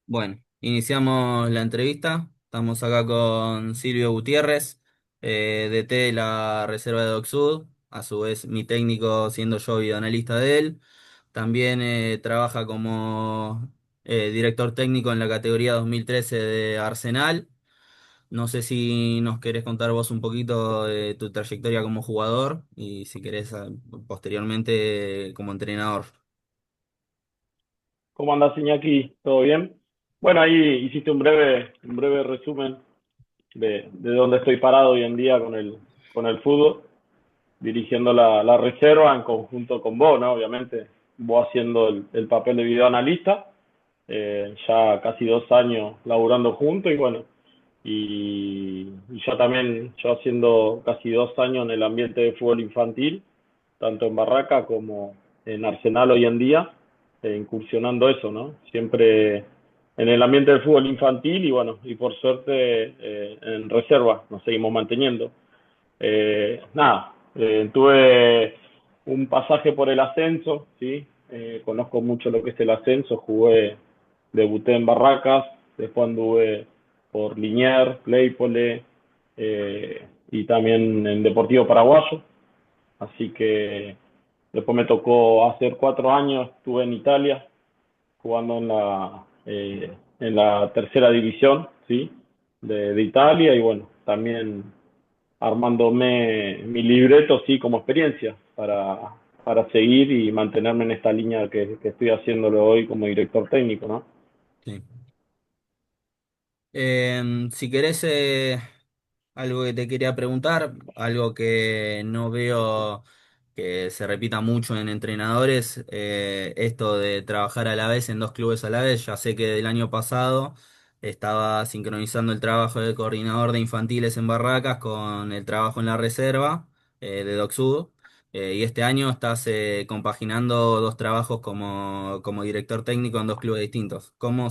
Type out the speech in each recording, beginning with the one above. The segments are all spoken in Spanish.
Bueno, iniciamos la entrevista. Estamos acá con Silvio Gutiérrez, DT de la Reserva de Dock Sud, a su vez mi técnico siendo yo videoanalista de él. También trabaja como director técnico en la categoría 2013 de Arsenal. No sé si nos querés contar vos un poquito de tu trayectoria como jugador y si querés posteriormente como entrenador. ¿Cómo andás, Iñaki? ¿Todo bien? Bueno, ahí hiciste un breve resumen de dónde estoy parado hoy en día con el fútbol, dirigiendo la reserva en conjunto con vos, ¿no? Obviamente, vos haciendo el papel de videoanalista, ya casi 2 años laburando juntos y bueno, y yo también, yo haciendo casi 2 años en el ambiente de fútbol infantil, tanto en Barraca como en Arsenal hoy en día, incursionando eso, ¿no? Siempre en el ambiente del fútbol infantil y bueno, y por suerte en reserva nos seguimos manteniendo. Tuve un pasaje por el ascenso, ¿sí? Conozco mucho lo que es el ascenso, debuté en Barracas, después anduve por Liniers, Claypole, y también en Deportivo Paraguayo, así que después me tocó hacer 4 años, estuve en Italia jugando en la tercera división, ¿sí? De Italia y bueno, también armándome mi libreto, sí, como experiencia para seguir y mantenerme en esta línea que estoy haciéndolo hoy como director técnico, ¿no? Sí. Si querés, algo que te quería preguntar, algo que no veo que se repita mucho en entrenadores, esto de trabajar a la vez en dos clubes a la vez. Ya sé que del año pasado estaba sincronizando el trabajo de coordinador de infantiles en Barracas con el trabajo en la reserva de Docsud. Y este año estás compaginando dos trabajos como director técnico en dos clubes distintos. ¿Cómo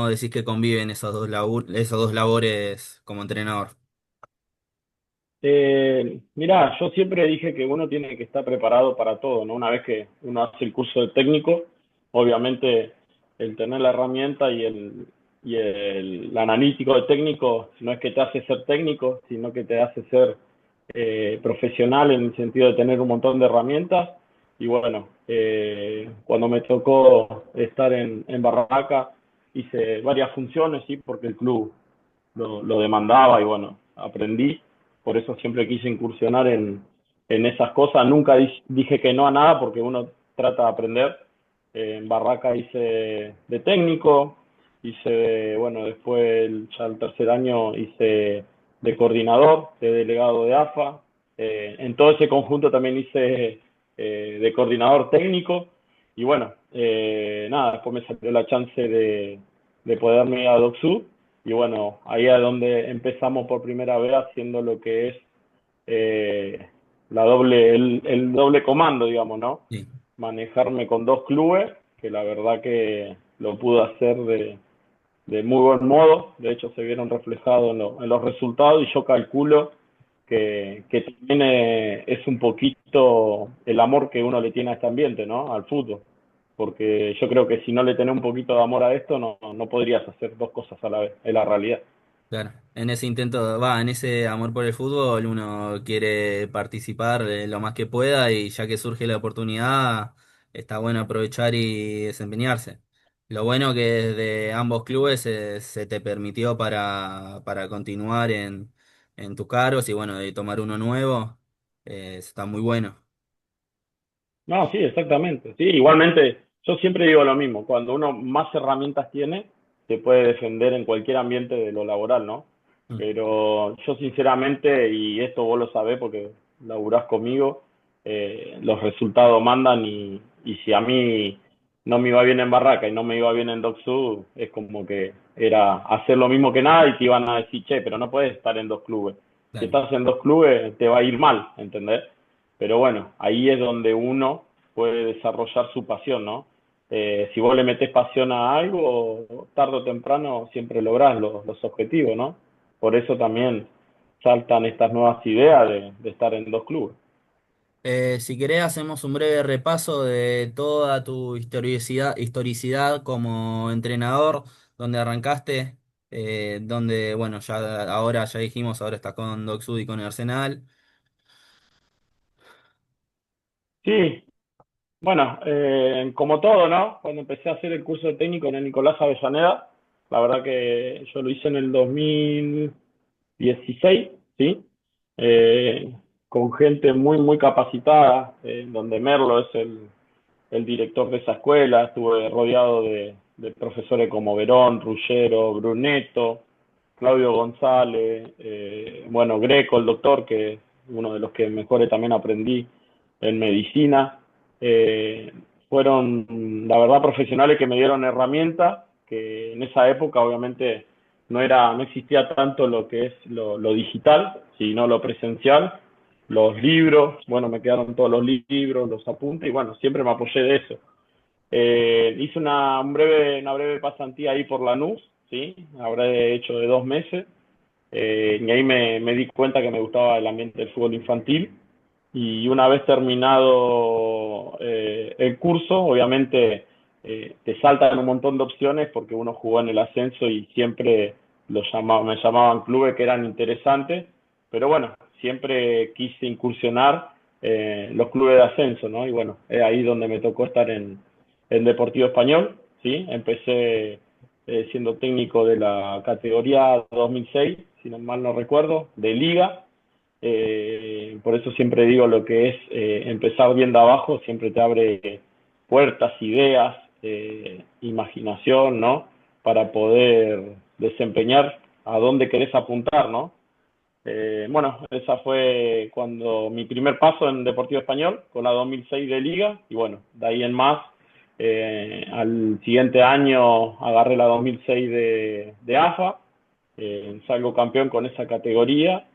decís que conviven esos dos labores como entrenador? Mirá, yo siempre dije que uno tiene que estar preparado para todo, ¿no? Una vez que uno hace el curso de técnico, obviamente el tener la herramienta y el analítico de técnico no es que te hace ser técnico, sino que te hace ser profesional en el sentido de tener un montón de herramientas. Y bueno, cuando me tocó estar en Barraca, hice varias funciones, sí, porque el club lo demandaba y bueno, aprendí. Por eso siempre quise incursionar en esas cosas. Nunca dije que no a nada porque uno trata de aprender. En Barraca hice de técnico, bueno, después ya el tercer año hice de coordinador, de delegado de AFA. En todo ese conjunto también hice de coordinador técnico. Y bueno, nada, después me salió la chance de poderme ir a DocSud y bueno, ahí es donde empezamos por primera vez haciendo lo que es eh, el doble comando, digamos, ¿no? Sí. Manejarme con dos clubes, que la verdad que lo pude hacer de muy buen modo, de hecho se vieron reflejados en los resultados y yo calculo que también es un poquito el amor que uno le tiene a este ambiente, ¿no? Al fútbol. Porque yo creo que si no le tenés un poquito de amor a esto, no podrías hacer dos cosas a la vez, es la realidad. Claro, en ese intento, en ese amor por el fútbol, uno quiere participar lo más que pueda y ya que surge la oportunidad, está bueno aprovechar y desempeñarse. Lo bueno que desde ambos clubes se te permitió para continuar en tus cargos y bueno, de tomar uno nuevo, está muy bueno. No, sí, exactamente. Sí, igualmente, yo siempre digo lo mismo, cuando uno más herramientas tiene, se puede defender en cualquier ambiente de lo laboral, ¿no? Mm. Pero yo sinceramente, y esto vos lo sabés porque laburás conmigo, los resultados mandan y si a mí no me iba bien en Barraca y no me iba bien en DocSud, es como que era hacer lo mismo que nada y te iban a decir, che, pero no puedes estar en dos clubes. Si Claro. estás en dos clubes, te va a ir mal, ¿entendés? Pero bueno, ahí es donde uno puede desarrollar su pasión, ¿no? Si vos le metés pasión a algo, tarde o temprano siempre lográs los objetivos, ¿no? Por eso también saltan estas nuevas ideas de estar en dos clubes. Si querés, hacemos un breve repaso de toda tu historicidad como entrenador, donde arrancaste, donde, bueno, ya ahora ya dijimos, ahora está con Doc Sud y con Arsenal. Sí, bueno, como todo, ¿no? Cuando empecé a hacer el curso de técnico en el Nicolás Avellaneda, la verdad que yo lo hice en el 2016, ¿sí? Eh, con gente muy, muy capacitada, donde Merlo es el director de esa escuela, estuve rodeado de profesores como Verón, Ruggero, Brunetto, Claudio González, bueno, Greco, el doctor, que es uno de los que mejores también aprendí en medicina. Eh, Fueron, la verdad, profesionales que me dieron herramientas, que en esa época obviamente no existía tanto lo que es lo digital, sino lo presencial, los libros, bueno, me quedaron todos los libros, los apuntes, y bueno, siempre me apoyé de eso. Hice una breve pasantía ahí por Lanús, ¿sí? Habré hecho de 2 meses, y ahí me di cuenta que me gustaba el ambiente del fútbol infantil. Y una vez terminado el curso, obviamente te saltan un montón de opciones porque uno jugó en el ascenso y siempre me llamaban clubes que eran interesantes, pero bueno, siempre quise incursionar los clubes de ascenso, ¿no? Y bueno, es ahí donde me tocó estar en Deportivo Español, ¿sí? Empecé siendo técnico de la categoría 2006, si no mal no recuerdo, de liga. Por eso siempre digo lo que es empezar bien de abajo, siempre te abre puertas, ideas, imaginación, ¿no? Para poder desempeñar a dónde querés apuntar, ¿no? Bueno, esa fue cuando mi primer paso en Deportivo Español, con la 2006 de Liga, y bueno, de ahí en más, al siguiente año agarré la 2006 de AFA, salgo campeón con esa categoría,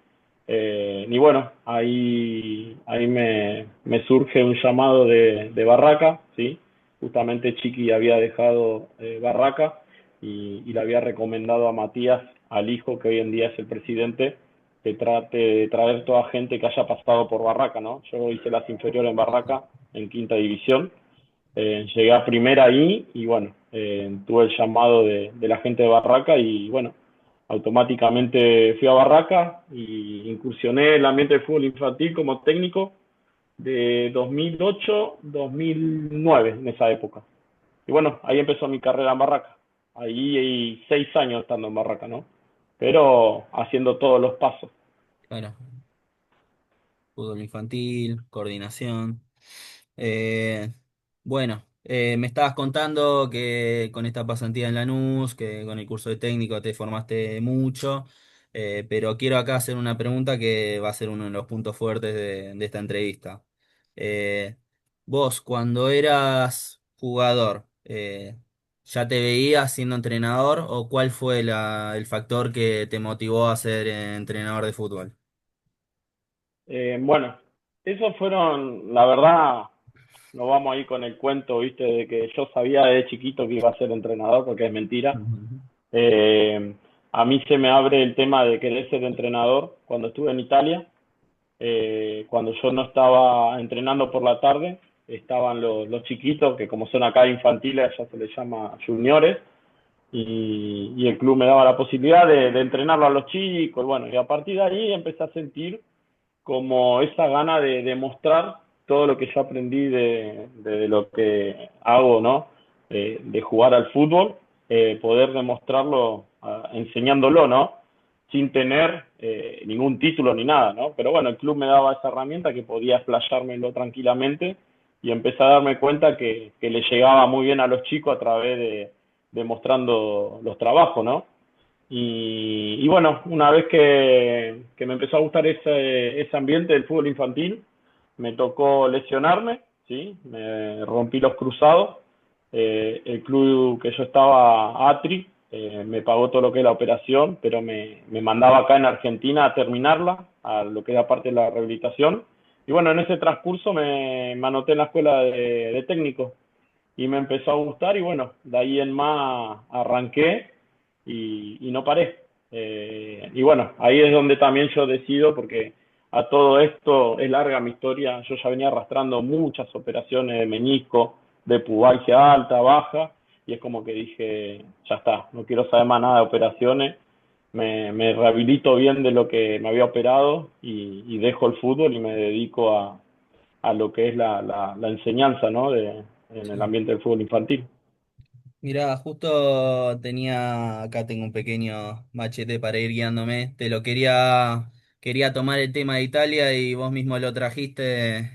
y bueno, ahí me surge un llamado de Barraca, ¿sí? Justamente Chiqui había dejado Barraca y le había recomendado a Matías, al hijo que hoy en día es el presidente, que trate de traer toda gente que haya pasado por Barraca, ¿no? Yo hice las inferiores en Barraca, en quinta división, llegué a primera ahí y bueno, tuve el llamado de la gente de Barraca y bueno, automáticamente fui a Barraca y incursioné en el ambiente del fútbol infantil como técnico de 2008-2009 en esa época. Y bueno, ahí empezó mi carrera en Barraca. Ahí hay 6 años estando en Barraca, ¿no? Pero haciendo todos los pasos. Claro, fútbol infantil, coordinación. Eh, bueno, me estabas contando que con esta pasantía en Lanús, que con el curso de técnico te formaste mucho, pero quiero acá hacer una pregunta que va a ser uno de los puntos fuertes de esta entrevista. Eh, Vos, cuando eras jugador, ¿ya te veías siendo entrenador o cuál fue el factor que te motivó a ser entrenador de fútbol? Bueno, esos fueron, la verdad, no vamos ahí con el cuento, viste, de que yo sabía de chiquito que iba a ser entrenador, porque es mentira. Ujú. Eh, a mí se me abre el tema de querer ser entrenador cuando estuve en Italia. Cuando yo no estaba entrenando por la tarde, estaban los chiquitos, que como son acá infantiles, ya se les llama juniores, y el club me daba la posibilidad de entrenarlo a los chicos, y bueno, y a partir de ahí empecé a sentir como esa gana de demostrar todo lo que yo aprendí de lo que hago, ¿no? De jugar al fútbol, poder demostrarlo enseñándolo, ¿no? Sin tener ningún título ni nada, ¿no? Pero bueno, el club me daba esa herramienta que podía explayármelo tranquilamente y empecé a darme cuenta que le llegaba muy bien a los chicos a través de mostrando los trabajos, ¿no? Y bueno, una vez que me empezó a gustar ese ambiente del fútbol infantil, me tocó lesionarme, ¿sí? Me rompí los cruzados. El club que yo estaba, Atri, me pagó todo lo que es la operación, pero me mandaba acá en Argentina a terminarla, a lo que era parte de la rehabilitación. Y bueno, en ese transcurso me anoté en la escuela de técnico y me empezó a gustar y bueno, de ahí en más arranqué y no paré. Y bueno, ahí es donde también yo decido, porque a todo esto, es larga mi historia, yo ya venía arrastrando muchas operaciones de menisco, de pubalgia alta, baja, y es como que dije, ya está, no quiero saber más nada de operaciones, me rehabilito bien de lo que me había operado y dejo el fútbol y me dedico a lo que es la enseñanza, ¿no? En el Sí. ambiente del fútbol infantil. Mirá, justo acá tengo un pequeño machete para ir guiándome. Quería tomar el tema de Italia y vos mismo lo trajiste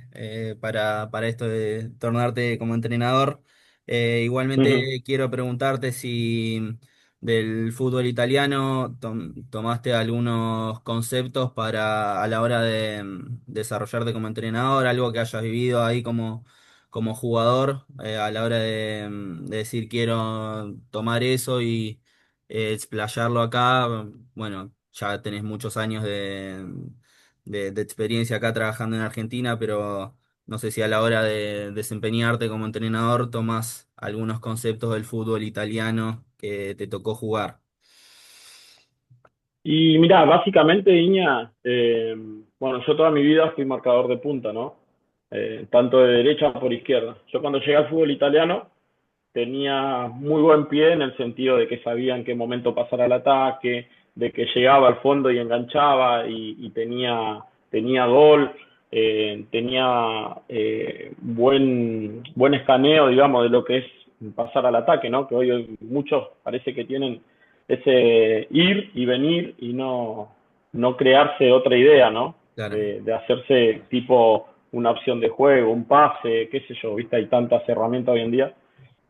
para esto de tornarte como entrenador. Ujú. Igualmente quiero preguntarte si del fútbol italiano tomaste algunos conceptos para a la hora de desarrollarte como entrenador, algo que hayas vivido ahí como jugador a la hora de decir quiero tomar eso y explayarlo acá. Bueno, ya tenés muchos años de experiencia acá trabajando en Argentina, pero no sé si a la hora de desempeñarte como entrenador tomás algunos conceptos del fútbol italiano que te tocó jugar. Y mira, básicamente, Iña, bueno, yo toda mi vida fui marcador de punta, ¿no? Tanto de derecha como por izquierda. Yo cuando llegué al fútbol italiano tenía muy buen pie en el sentido de que sabía en qué momento pasar al ataque, de que llegaba al fondo y enganchaba y tenía gol, tenía buen escaneo, digamos, de lo que es pasar al ataque, ¿no? Que hoy muchos parece que tienen ese ir y venir y no crearse otra idea, ¿no? Claro, De hacerse tipo una opción de juego, un pase, qué sé yo, viste, hay tantas herramientas hoy en día.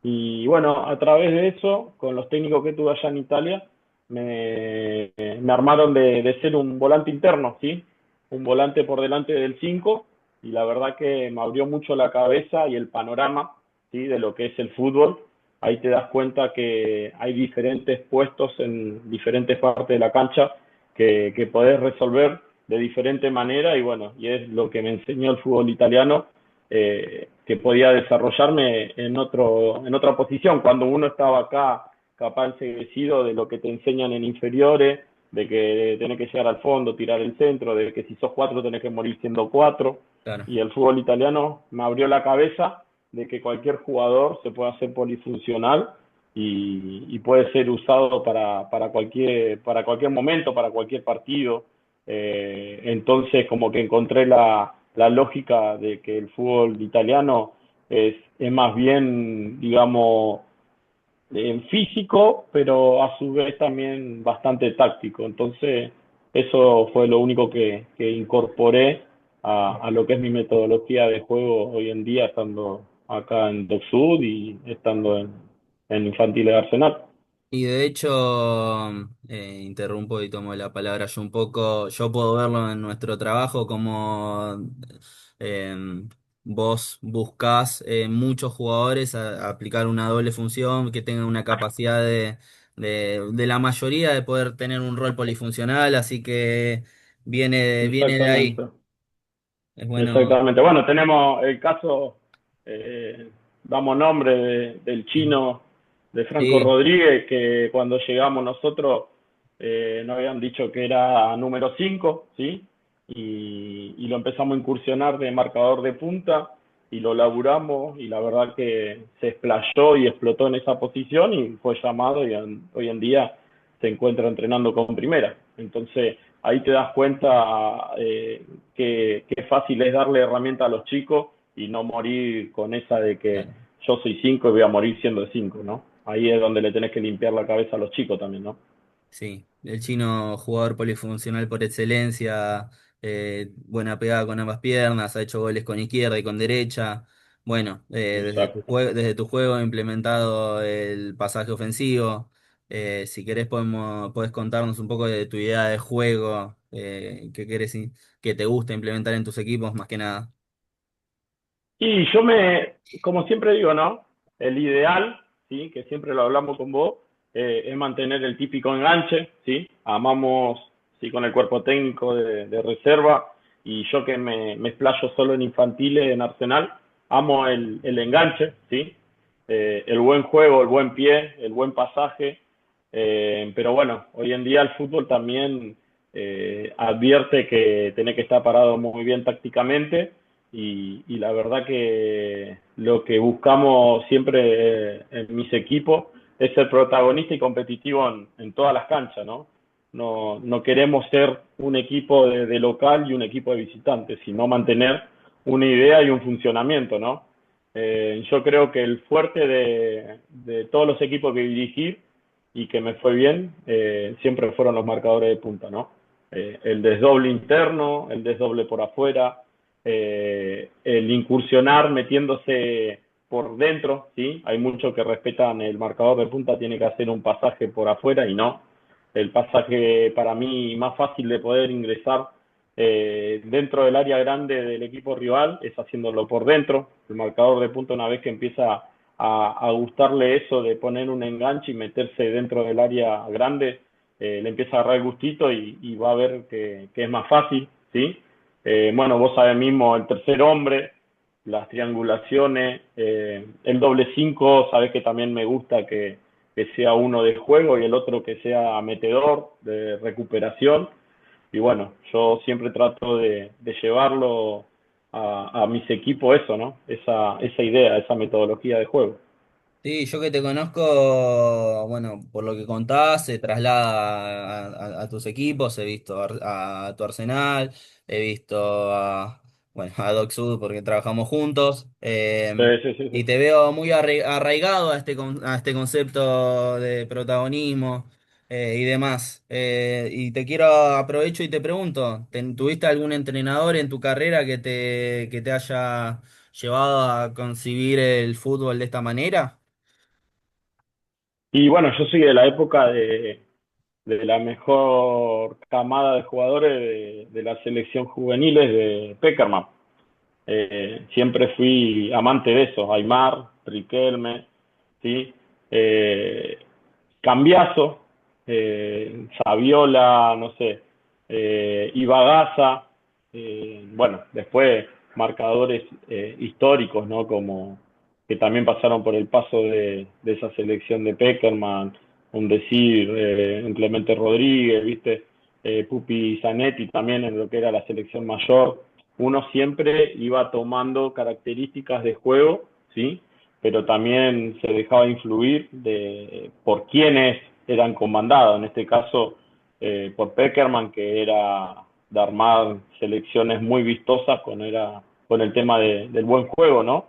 Y bueno, a través de eso, con los técnicos que tuve allá en Italia, me armaron de ser un volante interno, ¿sí? Un volante por delante del 5 y la verdad que me abrió mucho la cabeza y el panorama, ¿sí? De lo que es el fútbol. Ahí te das cuenta que hay diferentes puestos en diferentes partes de la cancha que podés resolver de diferente manera y bueno, y es lo que me enseñó el fútbol italiano, que podía desarrollarme en otra posición. Cuando uno estaba acá capaz enseguecido de lo que te enseñan en inferiores, de que tenés que llegar al fondo, tirar el centro, de que si sos cuatro tenés que morir siendo cuatro. claro. Y el fútbol italiano me abrió la cabeza de que cualquier jugador se puede hacer polifuncional y puede ser usado para cualquier momento, para cualquier partido. Entonces, como que encontré la lógica de que el fútbol italiano es más bien, digamos, físico, pero a su vez también bastante táctico. Entonces, eso fue lo único que incorporé a lo que es mi metodología de juego hoy en día, estando acá en Doc Sud y estando en Infantil de Arsenal. Y de hecho, interrumpo y tomo la palabra yo un poco. Yo puedo verlo en nuestro trabajo como eh, vos buscás muchos jugadores a aplicar una doble función, que tengan una capacidad de la mayoría de poder tener un rol polifuncional, así que viene de ahí. Exactamente. Es bueno. Exactamente. Bueno, tenemos el caso, damos nombre del chino de Franco Sí, Rodríguez, que cuando llegamos nosotros nos habían dicho que era número 5, ¿sí? Y lo empezamos a incursionar de marcador de punta y lo laburamos y la verdad que se explayó y explotó en esa posición y fue llamado y hoy en día se encuentra entrenando con primera. Entonces ahí te das cuenta que fácil es darle herramienta a los chicos y no morir con esa de que claro. yo soy 5 y voy a morir siendo 5, ¿no? Ahí es donde le tenés que limpiar la cabeza a los chicos también, ¿no? Sí, el chino jugador polifuncional por excelencia, buena pegada con ambas piernas, ha hecho goles con izquierda y con derecha. Bueno, Exacto. desde tu juego ha implementado el pasaje ofensivo. Si querés podés contarnos un poco de tu idea de juego, que te gusta implementar en tus equipos más que nada. Y como siempre digo, ¿no? El ideal, ¿sí? Que siempre lo hablamos con vos, es mantener el típico enganche, ¿sí? Amamos, ¿sí? Con el cuerpo técnico de reserva y yo que me explayo solo en infantiles, en Arsenal, amo el enganche, ¿sí? El buen juego, el buen pie, el buen pasaje, pero bueno, hoy en día el fútbol también advierte que tenés que estar parado muy bien tácticamente y la verdad que lo que buscamos siempre en mis equipos es ser protagonista y competitivo en todas las canchas, ¿no? No queremos ser un equipo de local y un equipo de visitantes, sino mantener una idea y un funcionamiento, ¿no? Yo creo que el fuerte de todos los equipos que dirigí y que me fue bien, siempre fueron los marcadores de punta, ¿no? El desdoble interno, el desdoble por afuera, el incursionar metiéndose por dentro, ¿sí? Hay muchos que respetan el marcador de punta, tiene que hacer un pasaje por afuera y no. El pasaje para mí más fácil de poder ingresar dentro del área grande del equipo rival es haciéndolo por dentro. El marcador de punta una vez que empieza a gustarle eso de poner un enganche y meterse dentro del área grande, le empieza a agarrar el gustito y va a ver que es más fácil, ¿sí? Bueno, vos sabés mismo el tercer hombre, las triangulaciones, el doble cinco, sabés que también me gusta que sea uno de juego y el otro que sea metedor, de recuperación. Y bueno, yo siempre trato de llevarlo a mis equipos eso, ¿no? Esa idea, esa metodología de juego. Sí, yo que te conozco, bueno, por lo que contás, se traslada a tus equipos, he visto a tu Arsenal, he visto bueno, a Doc Sud porque trabajamos juntos, Sí, sí, sí, y sí. te veo muy arraigado a a este concepto de protagonismo y demás. Y te quiero, aprovecho y te pregunto, ¿tuviste algún entrenador en tu carrera que te haya llevado a concebir el fútbol de esta manera? Y bueno, yo soy de la época de la mejor camada de jugadores de las selección juveniles de Peckerman. Siempre fui amante de eso, Aymar, Riquelme, ¿sí? Eh, Cambiaso, Saviola, no sé, Ibagaza, bueno, después marcadores históricos, ¿no? Como que también pasaron por el paso de esa selección de Peckerman, un decir, Clemente Rodríguez, ¿viste? Pupi Zanetti también en lo que era la selección mayor. Uno siempre iba tomando características de juego, ¿sí? Pero también se dejaba influir por quienes eran comandados, en este caso por Peckerman, que era de armar selecciones muy vistosas con el tema del buen juego, ¿no?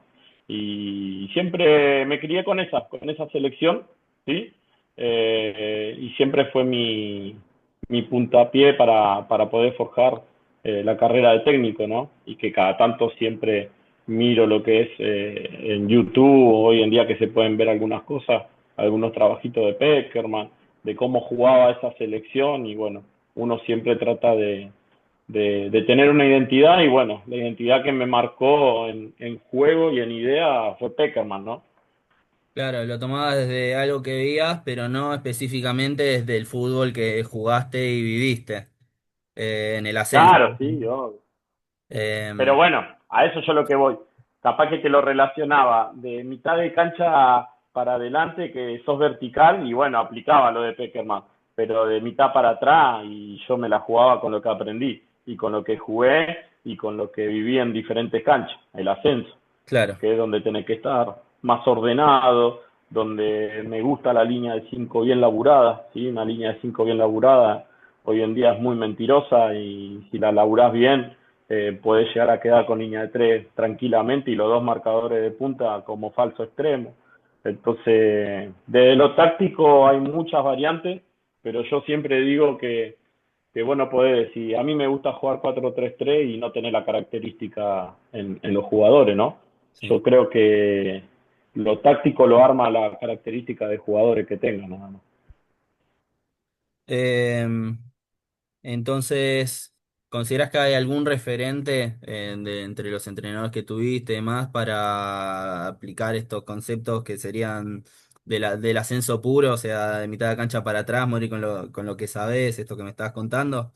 Y siempre me crié con esa selección, ¿sí? Y siempre fue mi puntapié para poder forjar la carrera de técnico, ¿no? Y que cada tanto siempre miro lo que es en YouTube, hoy en día que se pueden ver algunas cosas, algunos trabajitos de Peckerman, de cómo jugaba esa selección y bueno, uno siempre trata de tener una identidad y bueno, la identidad que me marcó en juego y en idea fue Peckerman, ¿no? Claro, lo tomabas desde algo que veías, pero no específicamente desde el fútbol que jugaste y viviste en el ascenso. Claro, sí, yo. Pero Em, bueno, a eso yo lo que voy. Capaz que te lo relacionaba de mitad de cancha para adelante, que sos vertical, y bueno, aplicaba lo de Peckerman, pero de mitad para atrás, y yo me la jugaba con lo que aprendí, y con lo que jugué, y con lo que viví en diferentes canchas, el ascenso, claro, que es donde tenés que estar más ordenado, donde me gusta la línea de 5 bien laburada, ¿sí? Una línea de 5 bien laburada hoy en día es muy mentirosa y si la laburás bien, podés llegar a quedar con línea de 3 tranquilamente y los dos marcadores de punta como falso extremo. Entonces, desde lo táctico hay muchas variantes, pero yo siempre digo que bueno, podés decir, a mí me gusta jugar 4-3-3 y no tener la característica en los jugadores, ¿no? sí. Yo creo que lo táctico lo arma la característica de jugadores que tengan, nada más. Em, entonces, ¿consideras que hay algún referente entre los entrenadores que tuviste y demás para aplicar estos conceptos que serían del ascenso puro, o sea, de mitad de cancha para atrás, morir con lo que sabes, esto que me estás contando?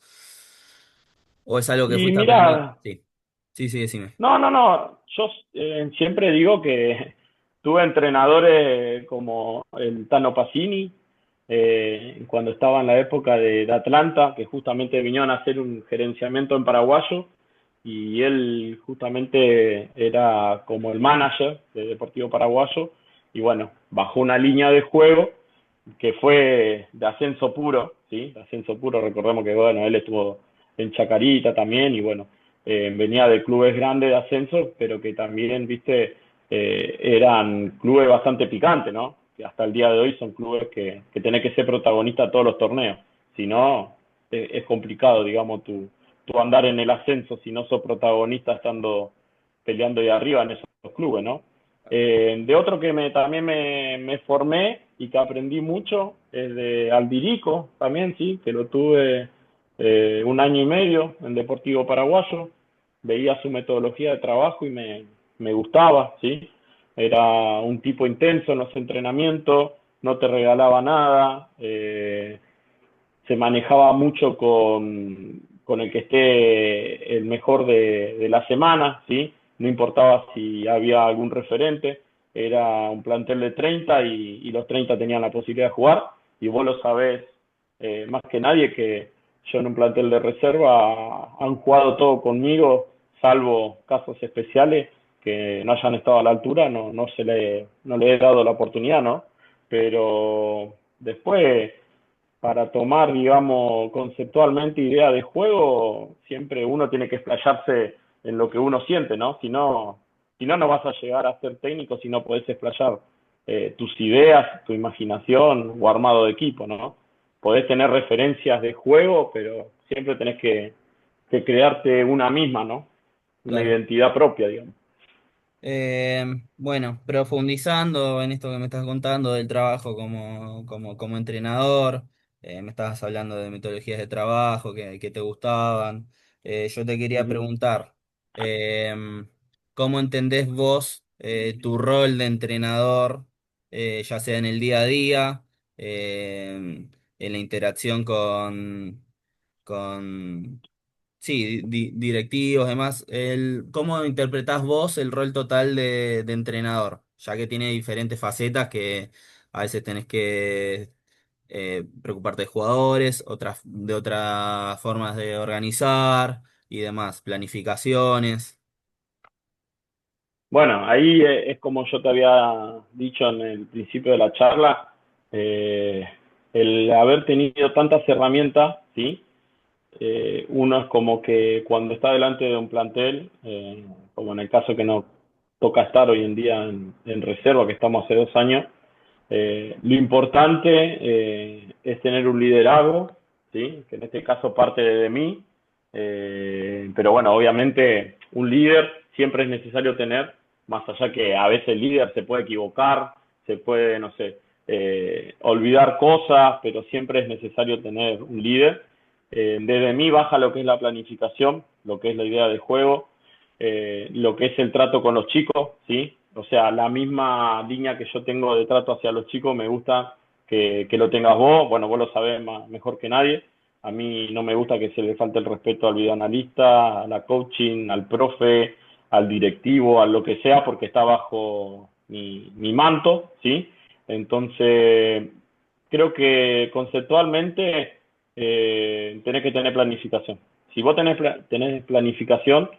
¿O es algo que Y fuiste aprendiendo? mira, Sí, sí, sí, decime. no, yo siempre digo que tuve entrenadores como el Tano Pacini, cuando estaba en la época de Atlanta, que justamente vinieron a hacer un gerenciamiento en paraguayo y él justamente era como el manager de Deportivo Paraguayo y bueno, bajó una línea de juego que fue de ascenso puro, ¿sí? De ascenso puro, recordemos que bueno, él estuvo en Chacarita también y bueno, venía de clubes grandes de ascenso, pero que también, viste, eran clubes bastante picantes, ¿no? Que hasta el día de hoy son clubes que tenés que ser protagonista de todos los torneos, si no, es complicado, digamos, tu andar en el ascenso si no sos protagonista estando peleando ahí arriba en esos clubes, ¿no? De otro que también me formé y que aprendí mucho es de Aldirico, también, sí, que lo tuve un año y medio en Deportivo Paraguayo. Veía su metodología de trabajo y me gustaba, ¿sí? Era un tipo intenso en los entrenamientos, no te regalaba nada, se manejaba mucho con el que esté el mejor de la semana, ¿sí? No importaba si había algún referente, era un plantel de 30 y los 30 tenían la posibilidad de jugar, y vos lo sabés más que nadie que yo en un plantel de reserva han jugado todo conmigo, salvo casos especiales que no hayan estado a la altura, no le he dado la oportunidad, ¿no? Pero después para tomar, digamos, conceptualmente idea de juego, siempre uno tiene que explayarse en lo que uno siente, ¿no? Si no, no vas a llegar a ser técnico si no podés explayar tus ideas, tu imaginación o armado de equipo, ¿no? Podés tener referencias de juego, pero siempre tenés que crearte una misma, ¿no? Una Claro. identidad propia, digamos. Bueno, profundizando en esto que me estás contando del trabajo como entrenador, me estabas hablando de metodologías de trabajo que te gustaban. Yo te Uh quería -huh. preguntar, ¿cómo entendés vos tu rol de entrenador, ya sea en el día a día, en la interacción con sí, directivos, demás. ¿Cómo interpretás vos el rol total de entrenador? Ya que tiene diferentes facetas que a veces tenés que preocuparte de jugadores, de otras formas de organizar y demás, planificaciones. Bueno, ahí es como yo te había dicho en el principio de la charla, eh, el haber tenido tantas herramientas, ¿sí? Uno es como que cuando está delante de un plantel, como en el caso que nos toca estar hoy en día en reserva, que estamos hace 2 años, lo importante es tener un liderazgo, ¿sí? Que en este caso parte de mí, pero bueno, obviamente un líder siempre es necesario tener, más allá que a veces el líder se puede equivocar, se puede, no sé, olvidar cosas, pero siempre es necesario tener un líder. Desde mí baja lo que es la planificación, lo que es la idea de juego, lo que es el trato con los chicos, ¿sí? O sea, la misma línea que yo tengo de trato hacia los chicos, me gusta que lo tengas vos, bueno, vos lo sabés mejor que nadie. A mí no me gusta que se le falte el respeto al videoanalista, a la coaching, al profe, al directivo, a lo que sea, porque está bajo mi manto, ¿sí? Entonces, creo que conceptualmente tenés que tener planificación. Si vos tenés planificación,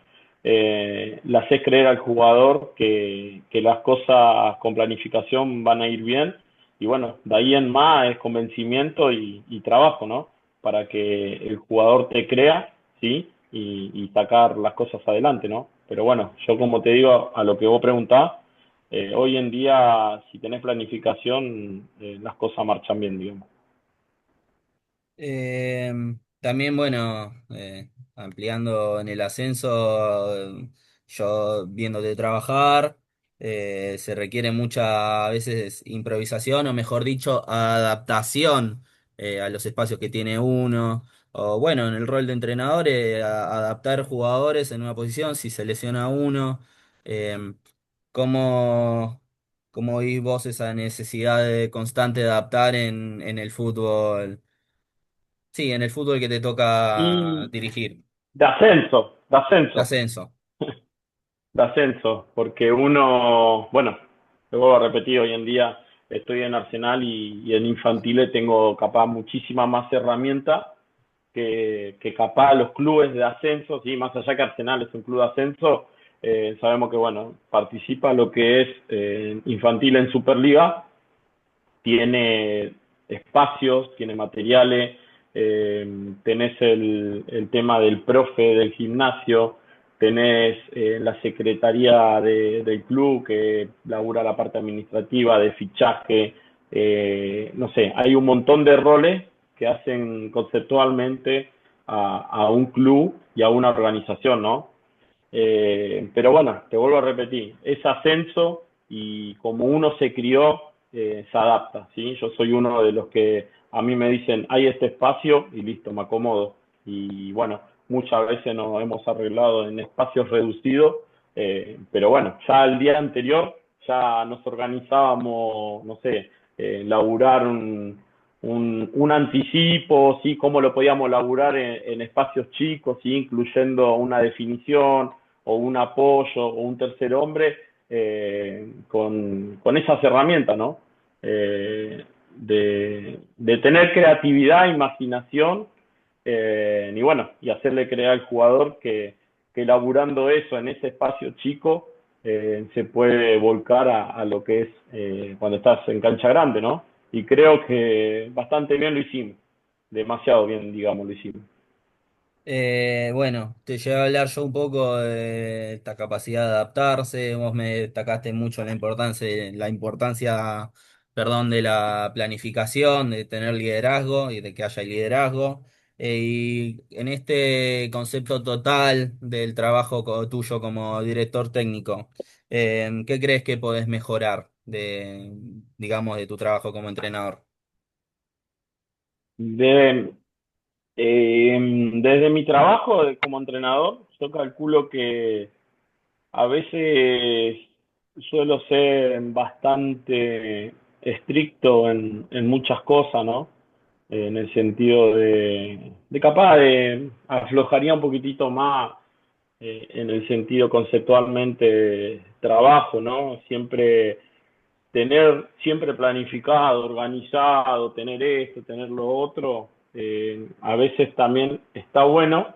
le haces creer al jugador que las cosas con planificación van a ir bien. Y bueno, de ahí en más es convencimiento y trabajo, ¿no? Para que el jugador te crea, ¿sí? Y sacar las cosas adelante, ¿no? Pero bueno, yo como te digo, a lo que vos preguntás, hoy en día, si tenés planificación, las cosas marchan bien, digamos. También, bueno, ampliando en el ascenso, yo viéndote trabajar, se requiere mucha, a veces, improvisación o mejor dicho, adaptación a los espacios que tiene uno. O bueno, en el rol de entrenador, adaptar jugadores en una posición si se lesiona uno. Em, ¿cómo, cómo vís vos esa necesidad constante de adaptar en el fútbol? Sí, en el fútbol que te toca Y dirigir. de ascenso, de De ascenso. ascenso. De ascenso, porque uno, bueno, te vuelvo a repetir, hoy en día estoy en Arsenal y en infantiles tengo capaz muchísima más herramientas que capaz los clubes de ascenso, ¿sí? Más allá que Arsenal es un club de ascenso, sabemos que bueno, participa lo que es infantil en Superliga, tiene espacios, tiene materiales, tenés el tema del profe del gimnasio, tenés la secretaría del club que labura la parte administrativa, de fichaje, no sé, hay un montón de roles que hacen conceptualmente a un club y a una organización, ¿no? Pero bueno, te vuelvo a repetir, es ascenso y como uno se crió, se adapta, ¿sí? Yo soy uno de los que a mí me dicen, hay este espacio y listo, me acomodo. Y bueno, muchas veces nos hemos arreglado en espacios reducidos, pero bueno, ya el día anterior ya nos organizábamos, no sé, laburar un anticipo, ¿sí? Cómo lo podíamos laburar en espacios chicos, ¿sí? Incluyendo una definición o un apoyo o un tercer hombre con esas herramientas, ¿no? De tener creatividad, imaginación y bueno, y hacerle creer al jugador que laburando eso en ese espacio chico se puede volcar a lo que es cuando estás en cancha grande, ¿no? Y creo que bastante bien lo hicimos, demasiado bien, digamos, lo hicimos. Bueno, te llevo a hablar yo un poco de esta capacidad de adaptarse. Vos me destacaste mucho la importancia, perdón, de la planificación, de tener liderazgo y de que haya liderazgo. Y en este concepto total del trabajo tuyo como director técnico, ¿qué crees que podés mejorar digamos, de tu trabajo como entrenador? De, desde mi trabajo como entrenador, yo calculo que a veces suelo ser bastante estricto en muchas cosas, ¿no? En el sentido de capaz de aflojaría un poquitito más en el sentido conceptualmente trabajo, ¿no? Siempre tener siempre planificado, organizado, tener esto, tener lo otro, a veces también está bueno,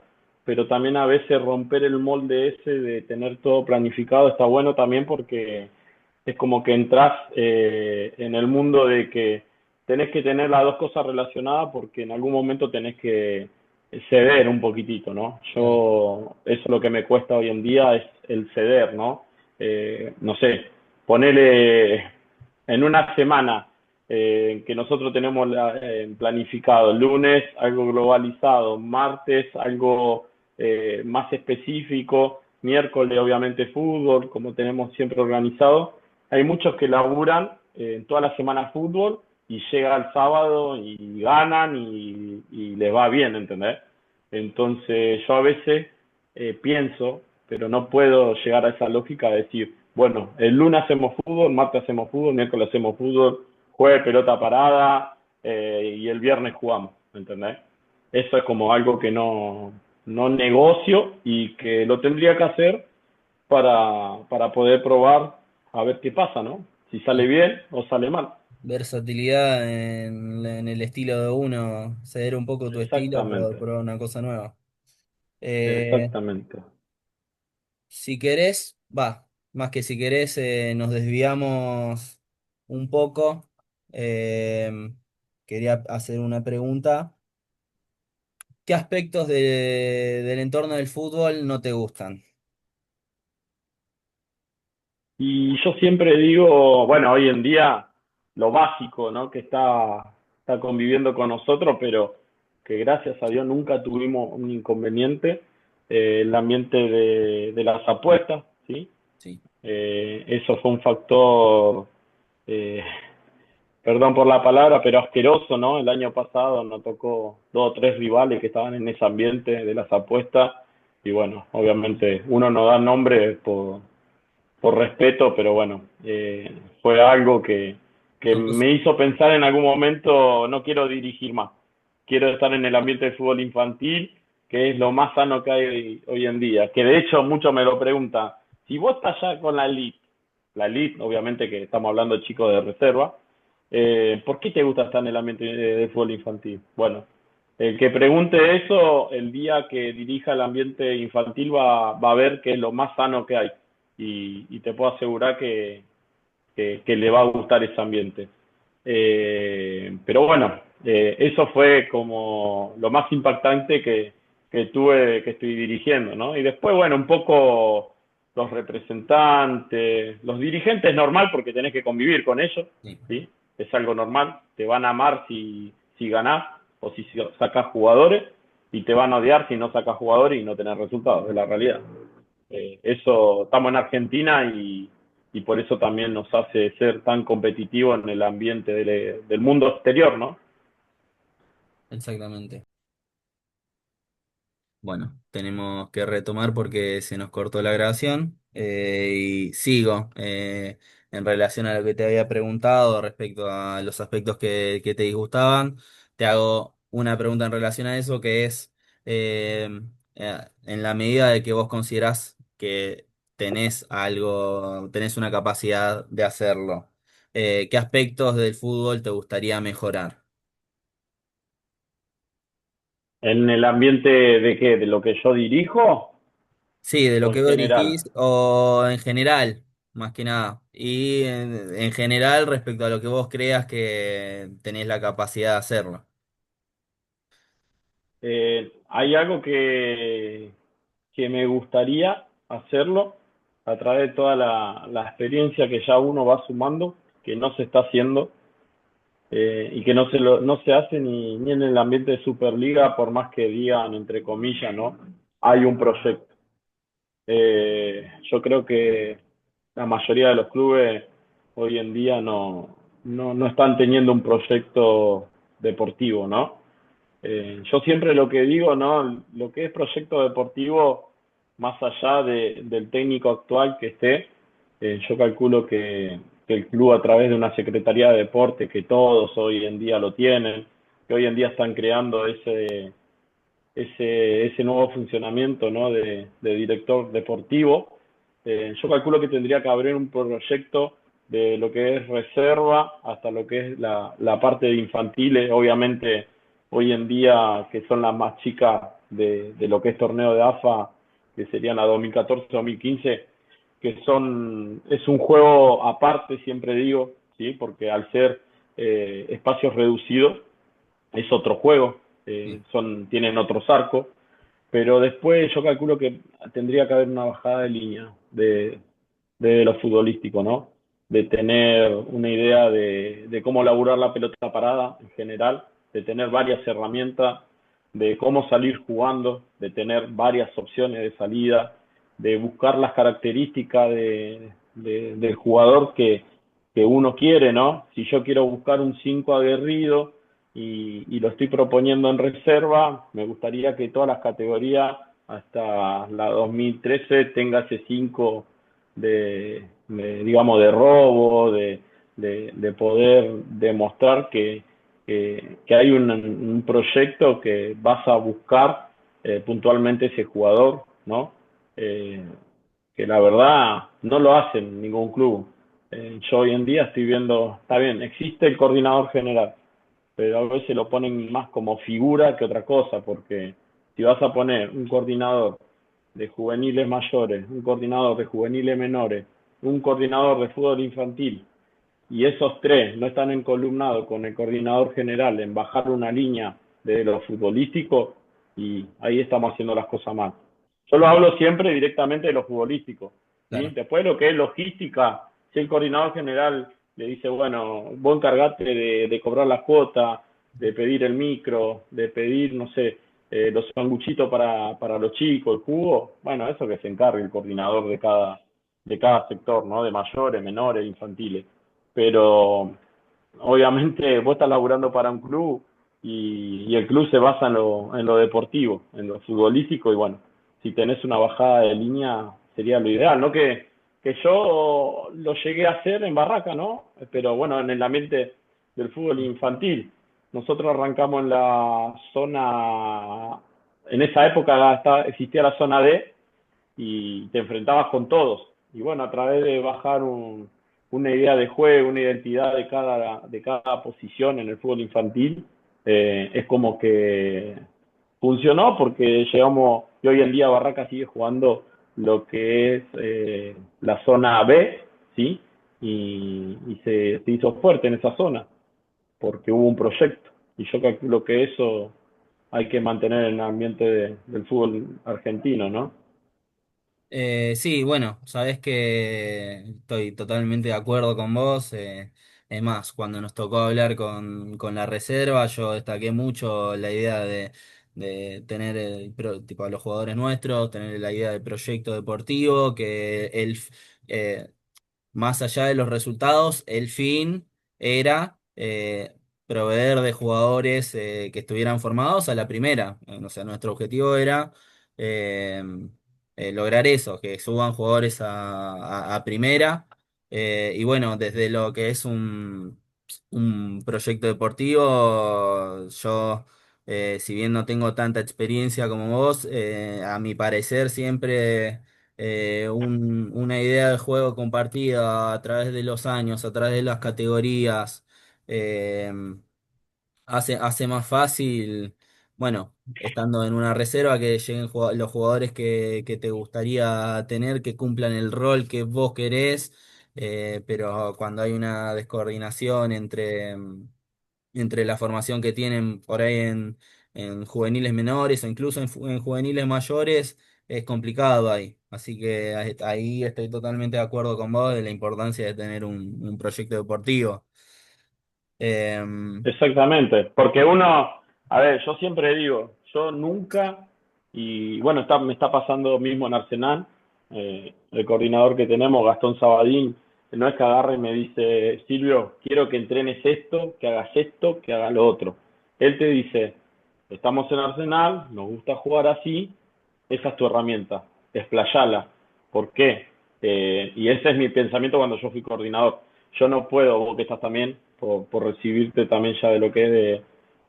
pero también a veces romper el molde ese de tener todo planificado está bueno también porque es como que entras en el mundo de que tenés que tener las dos cosas relacionadas porque en algún momento tenés que ceder un poquitito, ¿no? Claro. Eso es lo que me cuesta hoy en día, es el ceder, ¿no? No sé, ponerle en una semana que nosotros tenemos planificado, lunes algo globalizado, martes algo más específico, miércoles obviamente fútbol, como tenemos siempre organizado. Hay muchos que laburan toda la semana fútbol y llega el sábado y ganan y les va bien, ¿entendés? Entonces yo a veces pienso, pero no puedo llegar a esa lógica de decir, bueno, el lunes hacemos fútbol, martes hacemos fútbol, miércoles hacemos fútbol, jueves pelota parada y el viernes jugamos, ¿entendés? Eso es como algo que no negocio y que lo tendría que hacer para poder probar a ver qué pasa, ¿no? Si sale bien o sale mal. Versatilidad en el estilo de uno, ceder un poco tu estilo por Exactamente, probar una cosa nueva. Eh, exactamente. si querés, va, más que si querés, nos desviamos un poco. Eh, quería hacer una pregunta. ¿Qué aspectos del entorno del fútbol no te gustan? Y yo siempre digo, bueno, hoy en día lo básico, ¿no? Que está conviviendo con nosotros, pero que gracias a Dios nunca tuvimos un inconveniente, el ambiente de las apuestas, ¿sí? Sí. Eso fue un factor, eh, perdón por la palabra, pero asqueroso, ¿no? El año pasado nos tocó dos o tres rivales que estaban en ese ambiente de las apuestas y bueno, obviamente uno no da nombre por respeto, pero bueno, fue algo que Son cosas. me hizo pensar en algún momento, no quiero dirigir más, quiero estar en el ambiente del fútbol infantil, que es lo más sano que hay hoy en día, que de hecho muchos me lo preguntan, si vos estás ya con la elite obviamente que estamos hablando de chicos de reserva, ¿Por qué te gusta estar en el ambiente de fútbol infantil? Bueno, el que pregunte eso, el día que dirija el ambiente infantil va a ver que es lo más sano que hay. Y te puedo asegurar que le va a gustar ese ambiente. Pero bueno, eso fue como lo más impactante que tuve, que estoy dirigiendo, ¿no? Y después, bueno, un poco los representantes, los dirigentes es normal porque tenés que convivir con ellos, Sí, ¿sí? Es algo normal, te van a amar si ganás o si sacás jugadores y te van a odiar si no sacás jugadores y no tenés resultados, es la realidad. Eso, estamos en Argentina y por eso también nos hace ser tan competitivos en el ambiente del mundo exterior, ¿no? exactamente. Bueno, tenemos que retomar porque se nos cortó la grabación y sigo en relación a lo que te había preguntado respecto a los aspectos que te disgustaban. Te hago una pregunta en relación a eso que es, eh, en la medida de que vos considerás que tenés algo, tenés una capacidad de hacerlo, ¿qué aspectos del fútbol te gustaría mejorar? En el ambiente de qué, de lo que yo dirijo Sí, de lo o que en vos general. dirigís o en general, más que nada. Y en general respecto a lo que vos creas que tenés la capacidad de hacerlo. Hay algo que me gustaría hacerlo a través de toda la experiencia que ya uno va sumando, que no se está haciendo y que no se hace ni en el ambiente de Superliga, por más que digan, entre comillas, ¿no? Hay un proyecto. Yo creo que la mayoría de los clubes hoy en día no están teniendo un proyecto deportivo, ¿no? Yo siempre lo que digo, ¿no? Lo que es proyecto deportivo, más allá del técnico actual que esté, yo calculo que el club a través de una Secretaría de Deporte, que todos hoy en día lo tienen, que hoy en día están creando ese nuevo funcionamiento, ¿no? de director deportivo, yo calculo que tendría que haber un proyecto de lo que es reserva hasta lo que es la parte de infantiles, obviamente hoy en día que son las más chicas de lo que es torneo de AFA, que serían la 2014-2015, que es un juego aparte, siempre digo, ¿sí? Porque al ser espacios reducidos, es otro juego, Sí, tienen otros arcos, pero después yo calculo que tendría que haber una bajada de línea de lo futbolístico, ¿no? De tener una idea de cómo laburar la pelota parada en general, de tener varias herramientas, de cómo salir jugando, de tener varias opciones de salida, de buscar las características del jugador que uno quiere, ¿no? Si yo quiero buscar un 5 aguerrido y lo estoy proponiendo en reserva, me gustaría que todas las categorías hasta la 2013 tenga ese 5 digamos, de robo, de poder demostrar que hay un proyecto que vas a buscar puntualmente ese jugador, ¿no? Eh, que la verdad no lo hacen ningún club. Yo hoy en día estoy viendo, está bien, existe el coordinador general, pero a veces lo ponen más como figura que otra cosa, porque si vas a poner un coordinador de juveniles mayores, un coordinador de juveniles menores, un coordinador de fútbol infantil, y esos tres no están encolumnados con el coordinador general en bajar una línea de lo futbolístico, y ahí estamos haciendo las cosas mal. Yo lo hablo siempre directamente de lo futbolístico, ¿sí? claro. Después lo que es logística, si el coordinador general le dice, bueno, vos encargate de cobrar la cuota, de pedir el micro, de pedir, no sé, los sanguchitos para los chicos, el jugo, bueno, eso que se encargue el coordinador de cada sector, ¿no? De mayores, menores, infantiles. Pero obviamente vos estás laburando para un club y el club se basa en lo deportivo, en lo futbolístico y bueno, si tenés una bajada de línea sería lo ideal, ¿no? Que yo lo llegué a hacer en Barraca, ¿no? Pero bueno, en el ambiente del fútbol infantil. Nosotros arrancamos en la zona, en esa época existía la zona D y te enfrentabas con todos. Y bueno, a través de bajar una idea de juego, una identidad de cada posición en el fútbol infantil, es como que funcionó porque llegamos, y hoy en día Barraca sigue jugando lo que es la zona B, ¿sí? Y se hizo fuerte en esa zona porque hubo un proyecto. Y yo calculo que eso hay que mantener en el ambiente del fútbol argentino, ¿no? Sí, bueno, sabes que estoy totalmente de acuerdo con vos. Es más, cuando nos tocó hablar con la reserva, yo destaqué mucho la idea de tener tipo, a los jugadores nuestros, tener la idea de proyecto deportivo, que más allá de los resultados, el fin era proveer de jugadores que estuvieran formados a la primera. O sea, nuestro objetivo era eh, lograr eso, que suban jugadores a primera. Y bueno, desde lo que es un proyecto deportivo, yo, si bien no tengo tanta experiencia como vos, a mi parecer siempre una idea de juego compartida a través de los años, a través de las categorías, eh, hace más fácil, bueno, estando en una reserva, que lleguen los jugadores que te gustaría tener, que cumplan el rol que vos querés, pero cuando hay una descoordinación entre la formación que tienen por ahí en juveniles menores o incluso en juveniles mayores, es complicado ahí. Así que ahí estoy totalmente de acuerdo con vos de la importancia de tener un proyecto deportivo. Em, Exactamente, porque uno, a ver, yo siempre digo, yo nunca, y bueno, me está pasando mismo en Arsenal, el coordinador que tenemos, Gastón Sabadín, no es que agarre y me dice, Silvio, quiero que entrenes esto, que hagas lo otro. Él te dice, estamos en Arsenal, nos gusta jugar así, esa es tu herramienta, explayala. ¿Por qué? Y ese es mi pensamiento cuando yo fui coordinador. Yo no puedo, vos que estás también, por recibirte también ya de lo que es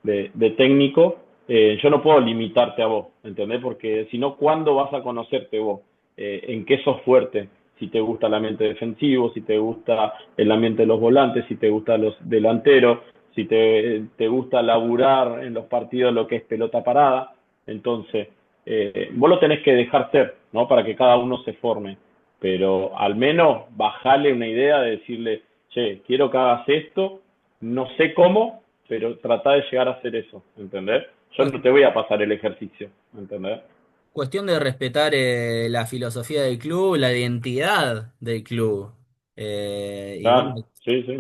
de técnico, yo no puedo limitarte a vos, ¿entendés? Porque si no, ¿cuándo vas a conocerte vos? ¿En qué sos fuerte? Si te gusta el ambiente defensivo, si te gusta el ambiente de los volantes, si te gusta los delanteros, si te gusta laburar en los partidos lo que es pelota parada. Entonces, vos lo tenés que dejar ser, ¿no? Para que cada uno se forme. Pero al menos bajale una idea de decirle, che, quiero que hagas esto, no sé cómo, pero trata de llegar a hacer eso, ¿entendés? Yo cues- no te voy a pasar el ejercicio, ¿entendés? Cuestión de respetar la filosofía del club, la identidad del club. Y bueno, Claro, sí, sí,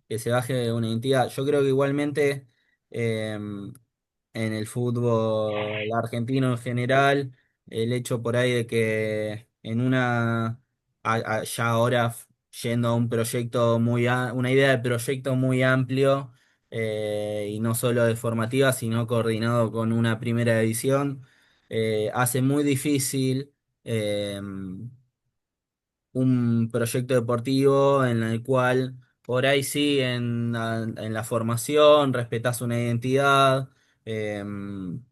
que se baje una identidad. Yo creo que igualmente en el fútbol argentino en general, el hecho por ahí de que ya ahora yendo a un proyecto una idea de proyecto muy amplio, y no solo de formativa, sino coordinado con una primera división, hace muy difícil un proyecto deportivo en el cual por ahí sí en la formación respetás una identidad, em,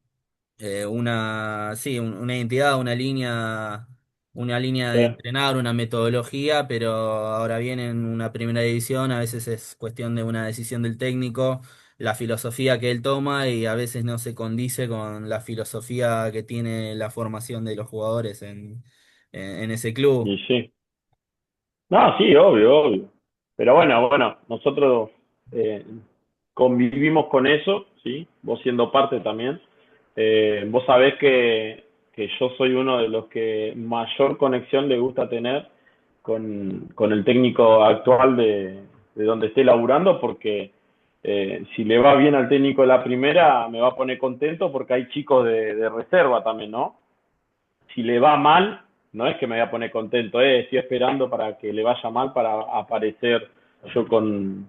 una identidad, una línea sí. de entrenar, una metodología, pero ahora bien en una primera división a veces es cuestión de una decisión del técnico, la filosofía que él toma y a veces no se condice con la filosofía que tiene la formación de los jugadores en ese club. Y sí. No, sí, obvio, obvio. Pero bueno, nosotros eh, convivimos con eso, ¿sí? Vos siendo parte también. Vos sabés que yo soy uno de los que mayor conexión le gusta tener con el técnico actual de donde esté laburando, porque si le va bien al técnico de la primera, me va a poner contento porque hay chicos de reserva también, ¿no? Si le va mal, no es que me voy a poner contento, estoy esperando para que le vaya mal para aparecer yo con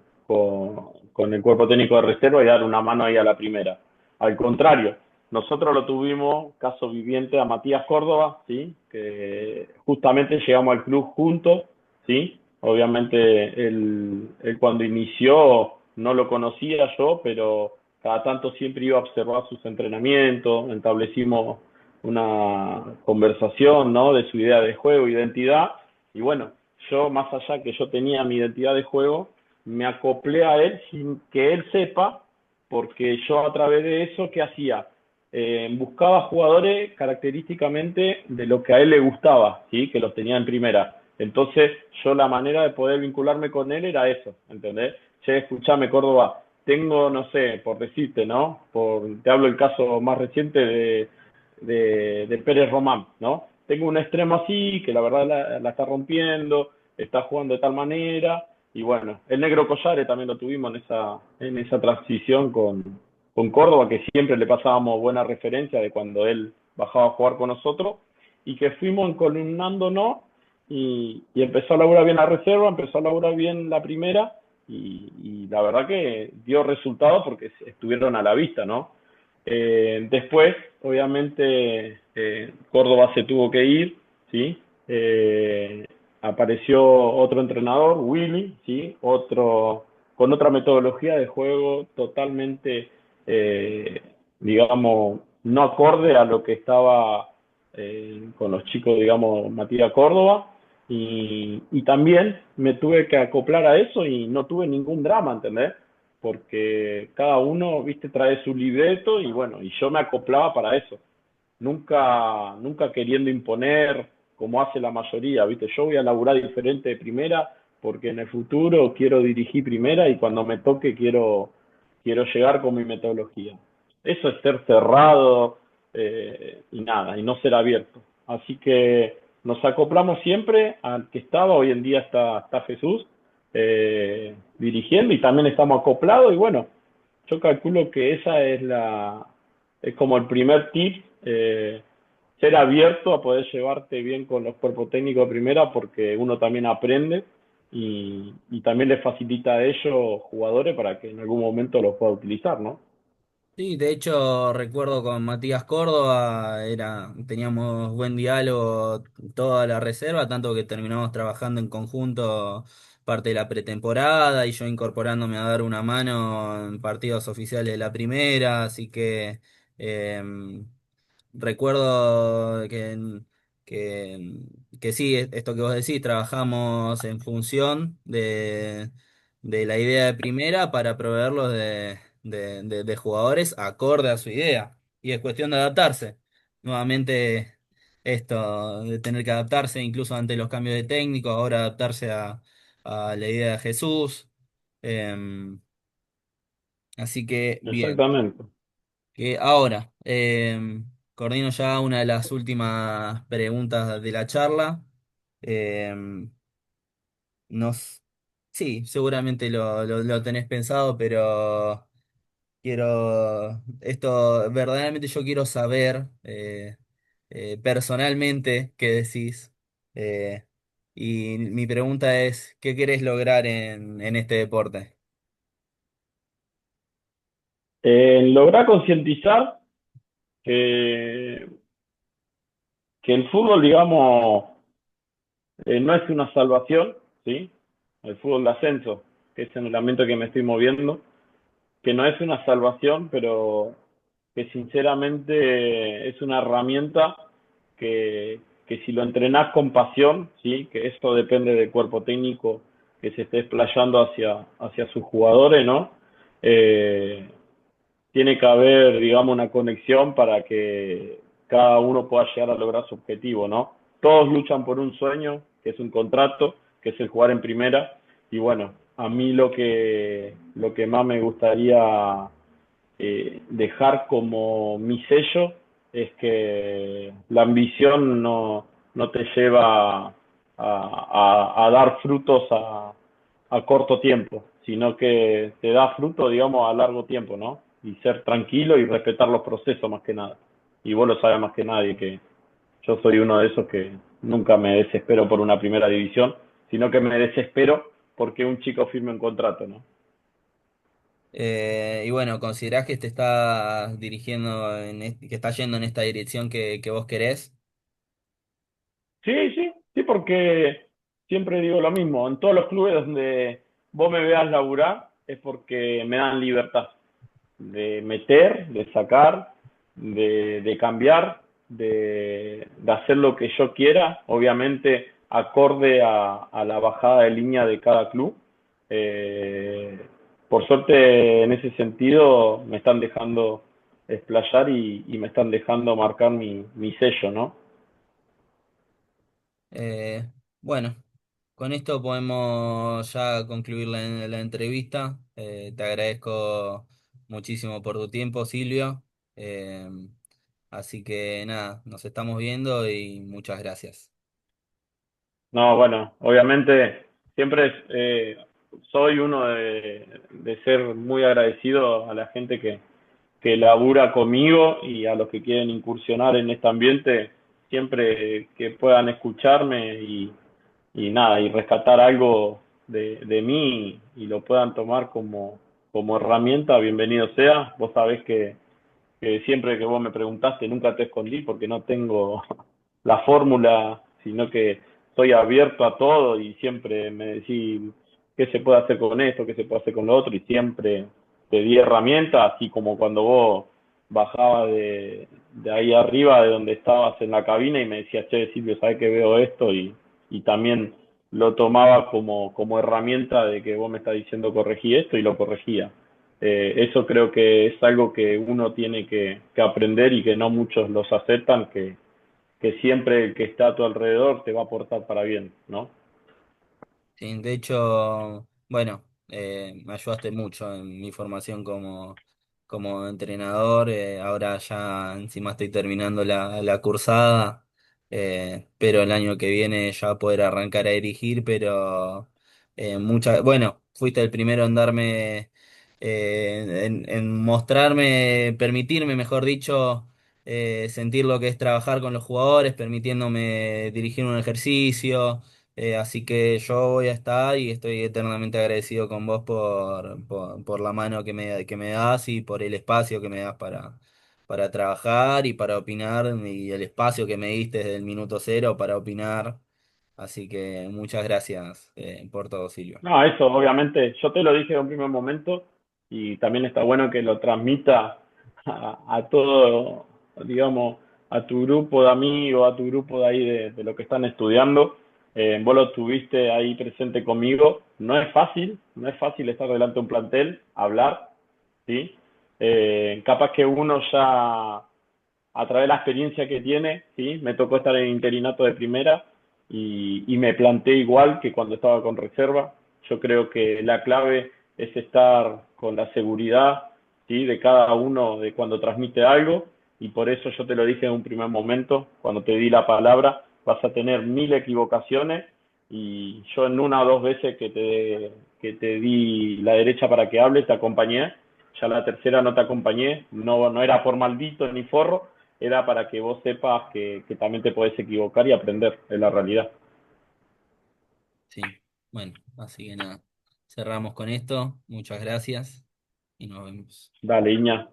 el cuerpo técnico de reserva y dar una mano ahí a la primera. Al contrario, nosotros lo tuvimos, caso viviente, a Matías Córdoba, ¿sí? Que justamente llegamos al club juntos, ¿sí? Obviamente él cuando inició no lo conocía yo, pero cada tanto siempre iba a observar sus entrenamientos, establecimos una conversación, ¿no? De su idea de juego, identidad. Y bueno, yo, más allá que yo tenía mi identidad de juego, me acoplé a él sin que él sepa, porque yo a través de eso, ¿qué hacía? Buscaba jugadores característicamente de lo que a él le gustaba, ¿sí? Que los tenía en primera. Entonces, yo la manera de poder vincularme con él era eso, ¿entendés? Che, escuchame, Córdoba, tengo, no sé, por decirte, ¿no? Te hablo el caso más reciente de Pérez Román, ¿no? Tengo un extremo así, que la verdad la está rompiendo, está jugando de tal manera, y bueno, el negro Collare también lo tuvimos en esa transición con Córdoba, que siempre le pasábamos buena referencia de cuando él bajaba a jugar con nosotros, y que fuimos encolumnándonos, y empezó a laburar bien la reserva, empezó a laburar bien la primera, y la verdad que dio resultados porque estuvieron a la vista, ¿no? Después, obviamente, Córdoba se tuvo que ir, ¿sí? Apareció otro entrenador, Willy, ¿sí? Con otra metodología de juego totalmente, eh, digamos, no acorde a lo que estaba con los chicos, digamos, Matías Córdoba. Y también me tuve que acoplar a eso y no tuve ningún drama, ¿entendés? Porque cada uno, viste, trae su libreto y bueno, y yo me acoplaba para eso, nunca queriendo imponer como hace la mayoría, viste, yo voy a laburar diferente de primera porque en el futuro quiero dirigir primera y cuando me toque quiero llegar con mi metodología. Eso es ser cerrado y nada, y no ser abierto. Así que nos acoplamos siempre al que estaba, hoy en día está Jesús dirigiendo y también estamos acoplados y bueno, yo calculo que es como el primer tip, ser abierto a poder llevarte bien con los cuerpos técnicos de primera porque uno también aprende y también le facilita a ellos jugadores para que en algún momento los pueda utilizar, ¿no? Sí, de hecho recuerdo con Matías Córdoba, teníamos buen diálogo toda la reserva, tanto que terminamos trabajando en conjunto parte de la pretemporada y yo incorporándome a dar una mano en partidos oficiales de la primera, así que em, recuerdo que sí, esto que vos decís, trabajamos en función de la idea de primera para proveerlos de jugadores acorde a su idea. Y es cuestión de adaptarse. Nuevamente, esto de tener que adaptarse incluso ante los cambios de técnico, ahora adaptarse a la idea de Jesús. Em, Así que bien. Exactamente. Que ahora, coordino ya una de las últimas preguntas de la charla. Em, nos, sí, seguramente lo tenés pensado, pero verdaderamente yo quiero saber personalmente qué decís. Eh, y mi pregunta es, ¿qué querés lograr en este deporte? Lograr concientizar que, que el fútbol, digamos, no es una salvación, ¿sí? El fútbol de ascenso, que es en el ambiente que me estoy moviendo, que no es una salvación, pero que sinceramente es una herramienta que si lo entrenás con pasión, ¿sí? Que eso depende del cuerpo técnico que se esté explayando hacia sus jugadores, ¿no? Eh, Tiene que haber, digamos, una conexión para que cada uno pueda llegar a lograr su objetivo, ¿no? Todos luchan por un sueño, que es un contrato, que es el jugar en primera, y bueno, a mí lo que más me gustaría dejar como mi sello es que la ambición no te lleva a dar frutos a corto tiempo, sino que te da fruto, digamos, a largo tiempo, ¿no? Y ser tranquilo y respetar los procesos más que nada. Y vos lo sabes más que nadie, que yo soy uno de esos que nunca me desespero por una primera división, sino que me desespero porque un chico firme un contrato, ¿no? Y bueno, ¿considerás que te estás dirigiendo, que estás yendo en esta dirección que vos querés? Sí, porque siempre digo lo mismo, en todos los clubes donde vos me veas laburar es porque me dan libertad de meter, de sacar, de cambiar, de hacer lo que yo quiera, obviamente acorde a la bajada de línea de cada club. Eh, por suerte, en ese sentido, me están dejando explayar y me están dejando marcar mi sello, ¿no? Eh, bueno, con esto podemos ya concluir la entrevista. Te agradezco muchísimo por tu tiempo, Silvio. Eh, Así que nada, nos estamos viendo y muchas gracias. No, bueno, obviamente siempre soy uno de ser muy agradecido a la gente que labura conmigo y a los que quieren incursionar en este ambiente, siempre que puedan escucharme y nada, y rescatar algo de mí y lo puedan tomar como herramienta, bienvenido sea. Vos sabés que siempre que vos me preguntaste nunca te escondí porque no tengo la fórmula, sino que estoy abierto a todo y siempre me decís qué se puede hacer con esto, qué se puede hacer con lo otro y siempre te di herramientas, así como cuando vos bajabas de ahí arriba, de donde estabas en la cabina y me decías, che, Silvio, ¿sabes que veo esto? Y también lo tomaba como herramienta de que vos me estás diciendo corregí esto y lo corregía. Eso creo que es algo que uno tiene que aprender y que no muchos los aceptan, que siempre el que está a tu alrededor te va a aportar para bien, ¿no? Sí, de hecho, bueno, me ayudaste mucho en mi formación como entrenador. Ahora ya encima estoy terminando la cursada. Pero el año que viene ya poder arrancar a dirigir, pero bueno, fuiste el primero en darme, en mostrarme, permitirme, mejor dicho, sentir lo que es trabajar con los jugadores, permitiéndome dirigir un ejercicio. Así que yo voy a estar y estoy eternamente agradecido con vos por la mano que me das y por el espacio que me das para trabajar y para opinar y el espacio que me diste desde el minuto cero para opinar. Así que muchas gracias por todo, Silvio. No, eso obviamente, yo te lo dije en un primer momento y también está bueno que lo transmita a todo, digamos, a tu grupo de amigos, a tu grupo de ahí de lo que están estudiando. Vos lo tuviste ahí presente conmigo. No es fácil, no es fácil estar delante de un plantel, hablar, ¿sí? Capaz que uno ya a través de la experiencia que tiene, ¿sí? Me tocó estar en interinato de primera y me planteé igual que cuando estaba con reserva. Yo creo que la clave es estar con la seguridad, ¿sí? De cada uno de cuando transmite algo y por eso yo te lo dije en un primer momento, cuando te di la palabra, vas a tener 1000 equivocaciones y yo en una o dos veces que te di la derecha para que hable, te acompañé, ya la tercera no te acompañé, no, no era por maldito ni forro, era para que vos sepas que también te podés equivocar y aprender de la realidad. Sí, bueno, así que nada, cerramos con esto. Muchas gracias y nos vemos. Dale, Iña,